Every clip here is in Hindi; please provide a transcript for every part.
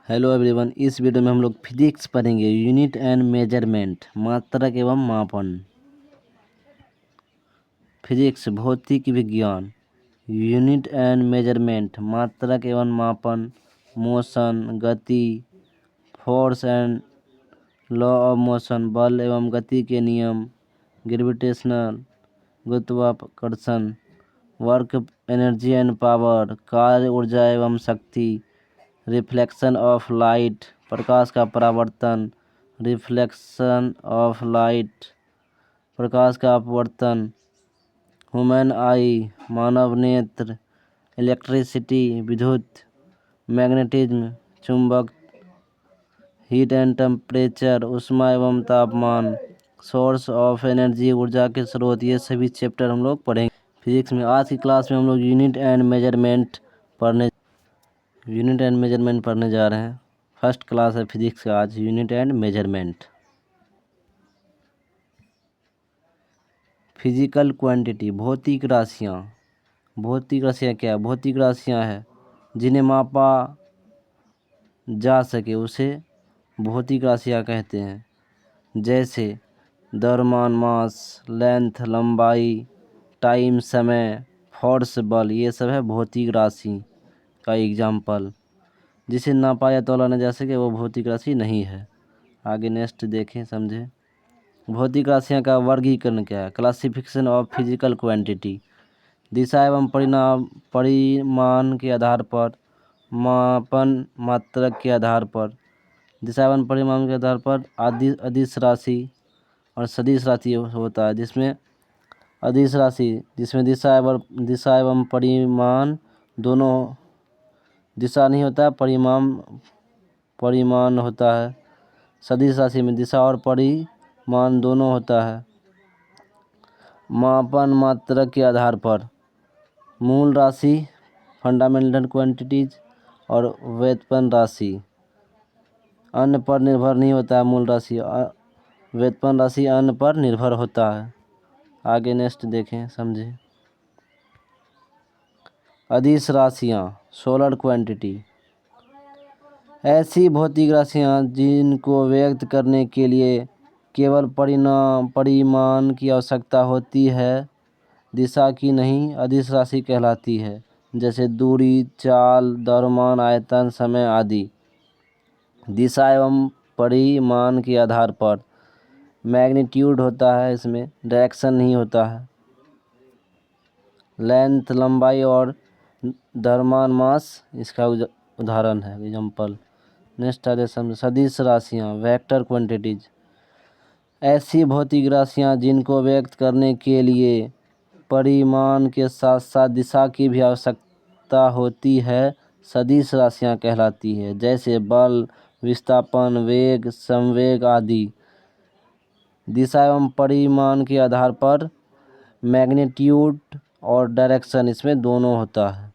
हेलो एवरीवन, इस वीडियो में हम लोग फिजिक्स पढ़ेंगे। यूनिट एंड मेजरमेंट, मात्रक एवं मापन। फिजिक्स भौतिक विज्ञान। यूनिट एंड मेजरमेंट, मात्रक एवं मापन। मोशन गति, force and law of motion, बल एवं गति के नियम। ग्रेविटेशनल, गुरुत्वाकर्षण। वर्क, एनर्जी एंड पावर, कार्य, ऊर्जा एवं शक्ति। रिफ्लेक्शन ऑफ लाइट, प्रकाश का परावर्तन। रिफ्लेक्शन ऑफ लाइट, प्रकाश का अपवर्तन। ह्यूमन आई, मानव नेत्र। इलेक्ट्रिसिटी, विद्युत। मैग्नेटिज्म, चुंबक। हीट एंड टेम्परेचर, ऊष्मा एवं तापमान। सोर्स ऑफ एनर्जी, ऊर्जा के स्रोत। ये सभी चैप्टर हम लोग पढ़ेंगे फिजिक्स में। आज की क्लास में हम लोग यूनिट एंड मेजरमेंट पढ़ने जा रहे हैं। फर्स्ट क्लास है फिजिक्स का आज, unit and measurement. Physical quantity, भौतिक राशियाँ। भौतिक राशियाँ क्या है? भौतिक राशियाँ है जिन्हें मापा जा सके उसे भौतिक राशियाँ कहते हैं। जैसे द्रव्यमान, मास, लेंथ, लंबाई, टाइम, समय, फोर्स, बल, ये सब है भौतिक राशि का एग्जाम्पल। जिसे नापा या तौला न जा सके वो भौतिक राशि नहीं है। आगे नेक्स्ट देखें, समझें। भौतिक राशियाँ का वर्गीकरण क्या है? Classification of physical quantity. दिशा एवं परिमाण के आधार पर। मापन, मात्रक के आधार पर। दिशा एवं परिमाण के आधार पर अदिश राशि और सदिश राशि होता है। जिसमें अदिश राशि जिसमें दिशा एवं परिमाण दोनों, दिशा नहीं होता है, परिमाण होता है। सदिश राशि में दिशा और परिमाण दोनों होता है। मापन, मात्रक के आधार पर। मूल राशि, फंडामेंटल क्वांटिटीज, और व्युत्पन्न राशि। अन्य पर निर्भर नहीं होता है मूल राशि, व्युत्पन्न राशि अन्य पर निर्भर होता है। आगे नेक्स्ट देखें, समझें। अदिश राशियाँ, सोलर क्वांटिटी। ऐसी भौतिक राशियाँ जिनको व्यक्त करने के लिए केवल परिमाण की आवश्यकता होती है, दिशा की नहीं, अदिश राशि कहलाती है। जैसे दूरी, चाल, द्रव्यमान, आयतन, समय आदि। दिशा एवं परिमाण के आधार पर मैग्नीट्यूड होता है, इसमें डायरेक्शन नहीं होता है। लेंथ, लंबाई, और द्रव्यमान, मास इसका उदाहरण है, एग्जाम्पल। नेक्स्ट आगे समझ। सदिश राशियाँ, वेक्टर क्वांटिटीज। ऐसी भौतिक राशियाँ जिनको व्यक्त करने के लिए परिमाण के साथ साथ दिशा की भी आवश्यकता होती है, सदिश राशियाँ कहलाती है। जैसे बल, विस्थापन, वेग, संवेग आदि। दिशा एवं परिमाण के आधार पर मैग्नीट्यूड और डायरेक्शन इसमें दोनों होता है।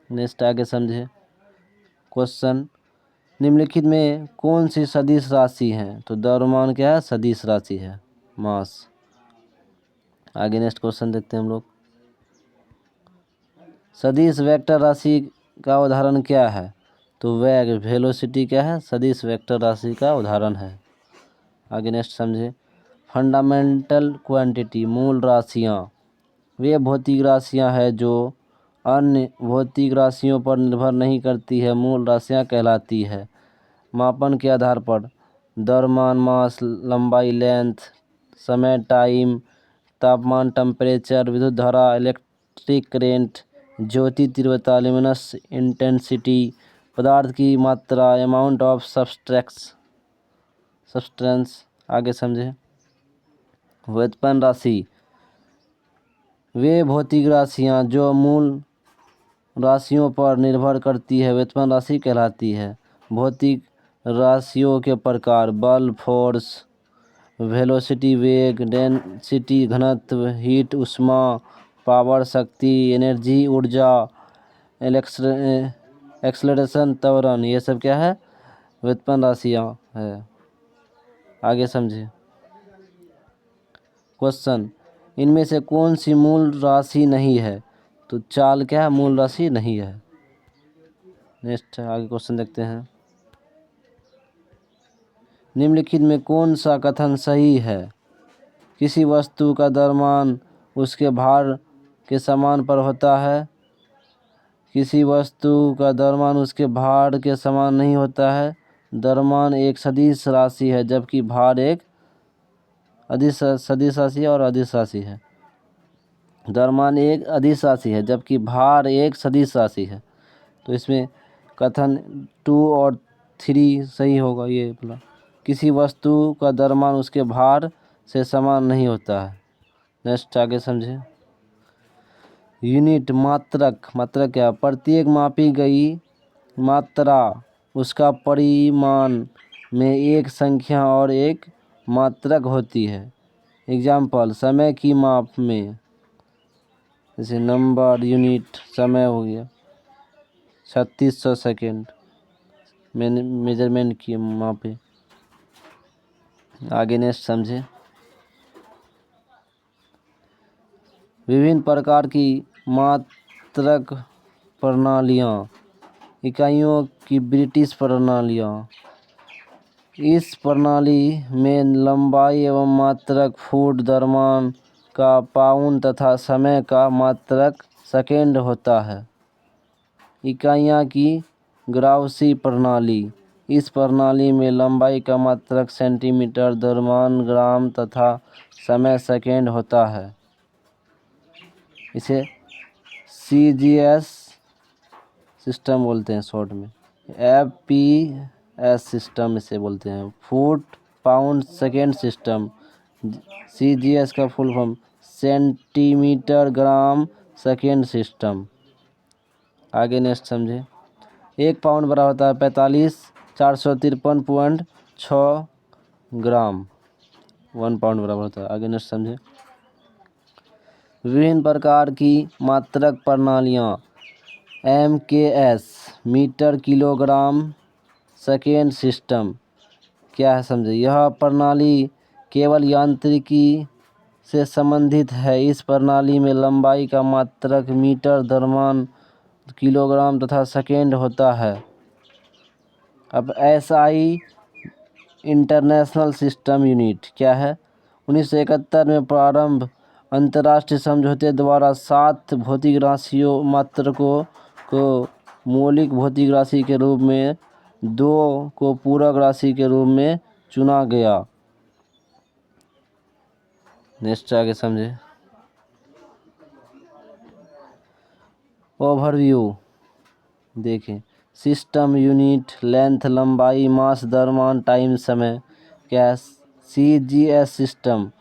नेक्स्ट आगे समझे। क्वेश्चन, निम्नलिखित में कौन सी सदिश राशि है? तो द्रव्यमान क्या है? सदिश राशि है, मास। आगे नेक्स्ट क्वेश्चन देखते हैं हम लोग। सदिश वेक्टर राशि का उदाहरण क्या है? तो वेग, वेलोसिटी क्या है? सदिश वेक्टर राशि का उदाहरण है। आगे नेक्स्ट समझे। फंडामेंटल क्वांटिटी, मूल राशियाँ। वे भौतिक राशियाँ हैं जो अन्य भौतिक राशियों पर निर्भर नहीं करती है, मूल राशियाँ कहलाती है। मापन के आधार पर द्रव्यमान, मास, लंबाई, लेंथ, समय, टाइम, तापमान, टेम्परेचर, विद्युत धारा, इलेक्ट्रिक करेंट, ज्योति तीव्रता, ल्यूमिनस इंटेंसिटी, पदार्थ की मात्रा, अमाउंट ऑफ सब्सटेंस। आगे समझे। व्युत्पन्न राशि, वे भौतिक राशियाँ जो मूल राशियों पर निर्भर करती है, व्युत्पन्न राशि कहलाती है। भौतिक राशियों के प्रकार: बल, फोर्स, वेलोसिटी, वेग, डेंसिटी, घनत्व, हीट, ऊष्मा, पावर, शक्ति, एनर्जी, ऊर्जा, एक्सलेरेशन, त्वरण। ये सब क्या है? व्युत्पन्न राशियाँ है। आगे समझे। क्वेश्चन, इनमें से कौन सी मूल राशि नहीं है? तो चाल क्या है? मूल राशि नहीं है। नेक्स्ट आगे क्वेश्चन देखते हैं। निम्नलिखित में कौन सा कथन सही है? किसी वस्तु का द्रव्यमान उसके भार के समान पर होता है। किसी वस्तु का द्रव्यमान उसके भार के समान नहीं होता है। द्रव्यमान एक सदिश राशि है जबकि भार एक सदिश राशि और अदिश राशि है। द्रव्यमान एक अदिश राशि है जबकि भार एक सदिश राशि है। तो इसमें कथन 2 और 3 सही होगा। ये बोला किसी वस्तु का द्रव्यमान उसके भार से समान नहीं होता है। नेक्स्ट आगे समझे। यूनिट मात्रक। मात्रक क्या? प्रत्येक मापी गई मात्रा उसका परिमाण में एक संख्या और एक मात्रक होती है। एग्जाम्पल समय की माप में, जैसे नंबर यूनिट समय हो गया 3600 सेकेंड मेजरमेंट की मापे। आगे नेक्स्ट समझे। विभिन्न प्रकार की मात्रक प्रणालियाँ। इकाइयों की ब्रिटिश प्रणालियाँ। इस प्रणाली में लंबाई एवं मात्रक फुट, द्रव्यमान का पाउंड तथा समय का मात्रक सेकेंड होता है। इकाइयाँ की ग्राउसी प्रणाली। इस प्रणाली में लंबाई का मात्रक सेंटीमीटर, द्रव्यमान ग्राम तथा समय सेकेंड होता है। इसे CGS सिस्टम बोलते हैं शॉर्ट में। FPS सिस्टम इसे बोलते हैं। Foot pound second system. CGS का full form centimetre gram second system. आगे नेक्स्ट समझे। 1 पाउंड बराबर होता है 45,453.6 ग्राम। 1 पाउंड बराबर होता है। आगे नेक्स्ट समझे। विभिन्न प्रकार की मात्रक प्रणालियाँ। MKS metre kilogram second system क्या है समझे। यह प्रणाली केवल यांत्रिकी से संबंधित है। इस प्रणाली में लंबाई का मात्रक मीटर, द्रव्यमान किलोग्राम तथा सेकेंड होता है। अब SI इंटरनेशनल सिस्टम यूनिट क्या है? 1971 में प्रारंभ अंतर्राष्ट्रीय समझौते द्वारा 7 भौतिक राशियों मात्रकों को मौलिक भौतिक राशि के रूप में, 2 को पूरक राशि के रूप में चुना गया। नेक्स्ट आगे समझे। ओवरव्यू देखें। सिस्टम यूनिट लेंथ लंबाई, मास, द्रव्यमान, टाइम समय क्या है? CGS system.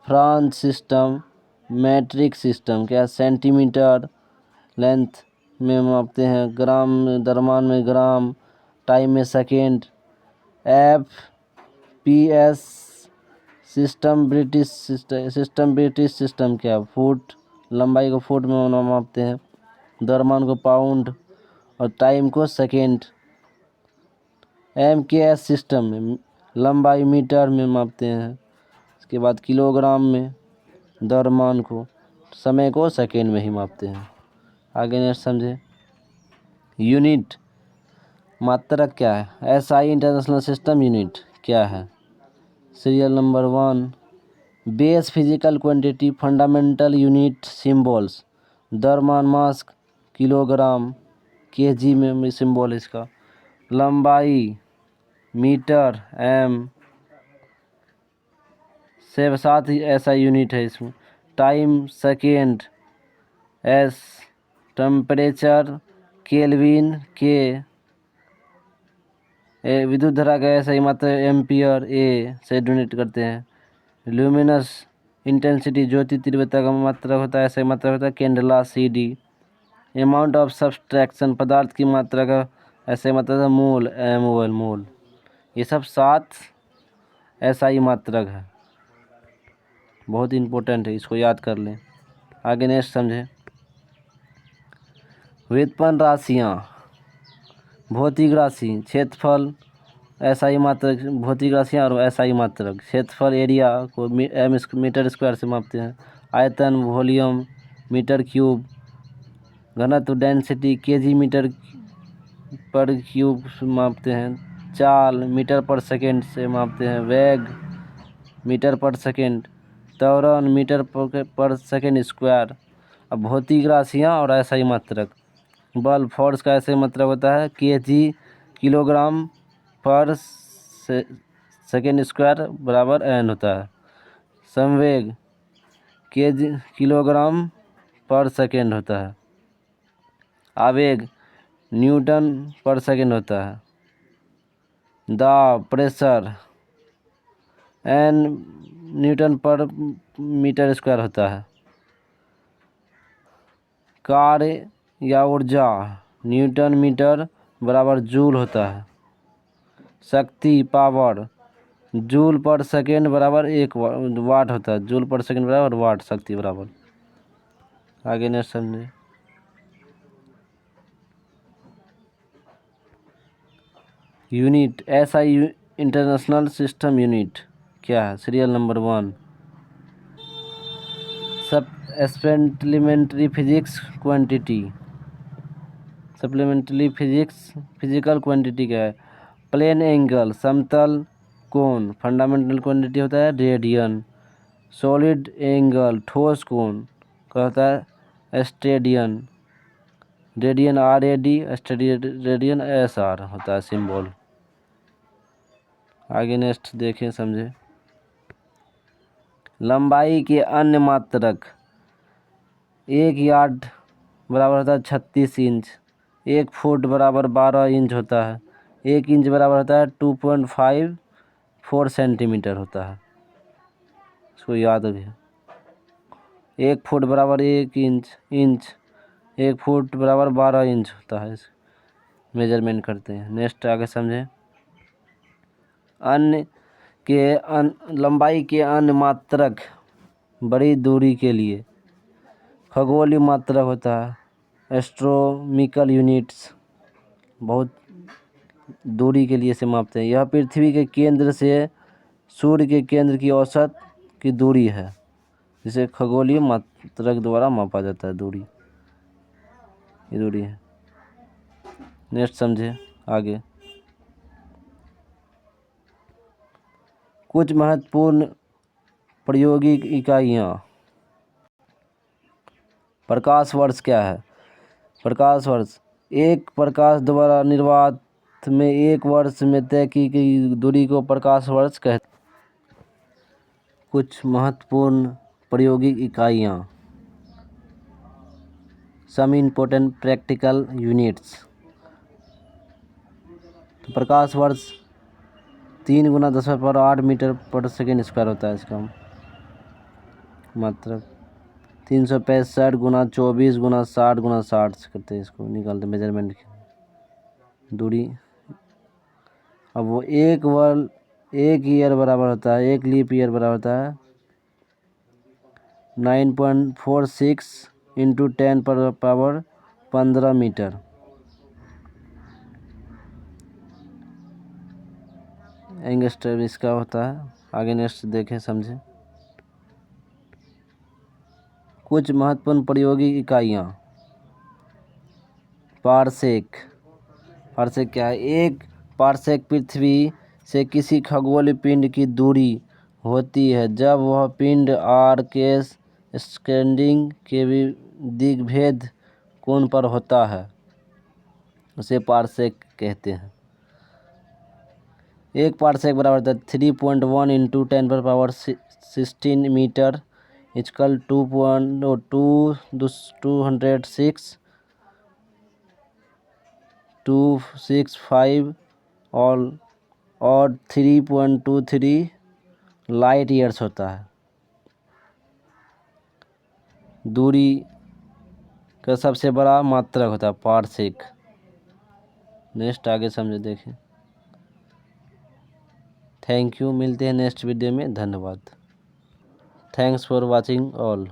France system. Matric system क्या है? सेंटीमीटर लेंथ में मापते हैं, ग्राम में, द्रव्यमान में ग्राम, टाइम में second. FPS system British system क्या है? फुट, लंबाई को फुट में मापते हैं, द्रव्यमान को पाउंड और टाइम को सेकेंड। MKS सिस्टम में लंबाई मीटर में मापते हैं, इसके बाद किलोग्राम में, द्रव्यमान को, समय को सेकेंड में ही मापते हैं। आगे नेक्स्ट समझे। यूनिट मात्रक क्या है? SI इंटरनेशनल सिस्टम यूनिट क्या है? Serial number 1 base physical quantity fundamental unit symbols. द्रव्यमान मास किलोग्राम, kg में सिंबल इसका। लंबाई मीटर m से साथ ही ऐसा यूनिट है इसमें। Time second S। Temperature kelvin K। विद्युत धारा का ऐसा ही मात्रा एम्पियर A से डोनेट करते हैं। ल्यूमिनस इंटेंसिटी ज्योति तीव्रता का मात्रा होता है, ऐसा ही मात्रा होता है candela CD। Amount of subtraction पदार्थ की मात्रा का ऐसा ही मात्रा था मोल MOL मोल। ये सब 7 SI मात्रक है, बहुत इम्पोर्टेंट है, इसको याद कर लें। आगे नेक्स्ट समझें। व्युत्पन्न राशियाँ। भौतिक राशि क्षेत्रफल SI मात्रक, भौतिक राशियाँ और SI मात्रक। क्षेत्रफल एरिया को मीटर स्क्वायर से मापते हैं। आयतन वॉल्यूम मीटर क्यूब। घनत्व डेंसिटी kg मीटर पर क्यूब मापते हैं। चाल मीटर पर सेकेंड से मापते हैं। वेग मीटर पर सेकेंड। त्वरण मीटर पर सेकेंड स्क्वायर। अब भौतिक राशियाँ और ऐसा मात्रक। बल फोर्स का ऐसे मात्रक होता है kg किलोग्राम पर सेकेंड स्क्वायर बराबर n होता है। संवेग kg किलोग्राम पर सेकेंड होता है। आवेग न्यूटन पर सेकेंड होता है। दाब प्रेशर n न्यूटन पर मीटर स्क्वायर होता है। कार्य या ऊर्जा न्यूटन मीटर बराबर जूल होता है। शक्ति पावर जूल पर सेकेंड बराबर 1 वाट होता है। जूल पर सेकेंड बराबर वाट शक्ति बराबर। आगे नेक्स्ट समझे। Unit SI international system unit क्या है? सीरियल नंबर 1 सब supplementary physics quantity. Supplementary physical quantity क्या है? प्लेन एंगल समतल कोण। फंडामेंटल क्वांटिटी होता है रेडियन। सॉलिड एंगल ठोस कोण का होता है स्टेडियन। रेडियन RAD रेडियन SR होता है सिंबल। आगे नेक्स्ट देखें समझे। लंबाई के अन्य मात्रक। 1 यार्ड बराबर होता है 36 इंच। 1 फुट बराबर 12 इंच होता है। 1 इंच बराबर होता है 2.54 सेंटीमीटर होता है। इसको याद रखिए। 1 फुट बराबर 1 इंच। 1 फुट बराबर 12 इंच होता है। मेजरमेंट करते हैं। नेक्स्ट आगे समझें। लंबाई के अन्य मात्रक बड़ी दूरी के लिए। खगोलीय मात्रक होता है एस्ट्रोनॉमिकल यूनिट्स। बहुत दूरी के लिए से मापते हैं। यह पृथ्वी के केंद्र से सूर्य के केंद्र की औसत की दूरी है, जिसे खगोलीय मात्रक द्वारा मापा जाता है। दूरी ये दूरी है। नेक्स्ट समझे आगे। कुछ महत्वपूर्ण प्रायोगिक इकाइयाँ। प्रकाश वर्ष क्या है? प्रकाश वर्ष एक प्रकाश द्वारा निर्वात में 1 वर्ष में तय की गई दूरी को प्रकाश वर्ष कहते हैं। कुछ महत्वपूर्ण प्रायोगिक इकाइयाँ। Some important practical units. तो प्रकाश वर्ष 3 × 10⁸ मीटर पर सेकेंड स्क्वायर होता है। इसका मात्रक 365 × 24 × 60 × 60 करते हैं। इसको निकालते मेजरमेंट की दूरी। अब वो एक ईयर बराबर होता है, 1 लीप ईयर बराबर होता है 9.46 × 10⁻15 मीटर। एंगस्ट्रम इसका होता है। आगे नेक्स्ट देखें समझें। कुछ महत्वपूर्ण प्रायोगिक इकाइयाँ। पारसेक। पारसेक क्या है? 1 पारसेक पृथ्वी से किसी खगोलीय पिंड की दूरी होती है जब वह पिंड आर के स्टैंडिंग के दिग्भेद कोण पर होता है, उसे पारसेक कहते हैं। 1 पारसेक बराबर होता है 3.1 × 10⁻16 मीटर इक्वल 2.265 और 3.23 लाइट ईयर्स होता है। दूरी का सबसे बड़ा मात्रक होता है पारसेक। नेक्स्ट आगे समझे देखें। Thank you. मिलते हैं नेक्स्ट वीडियो में। धन्यवाद। Thanks for watching all.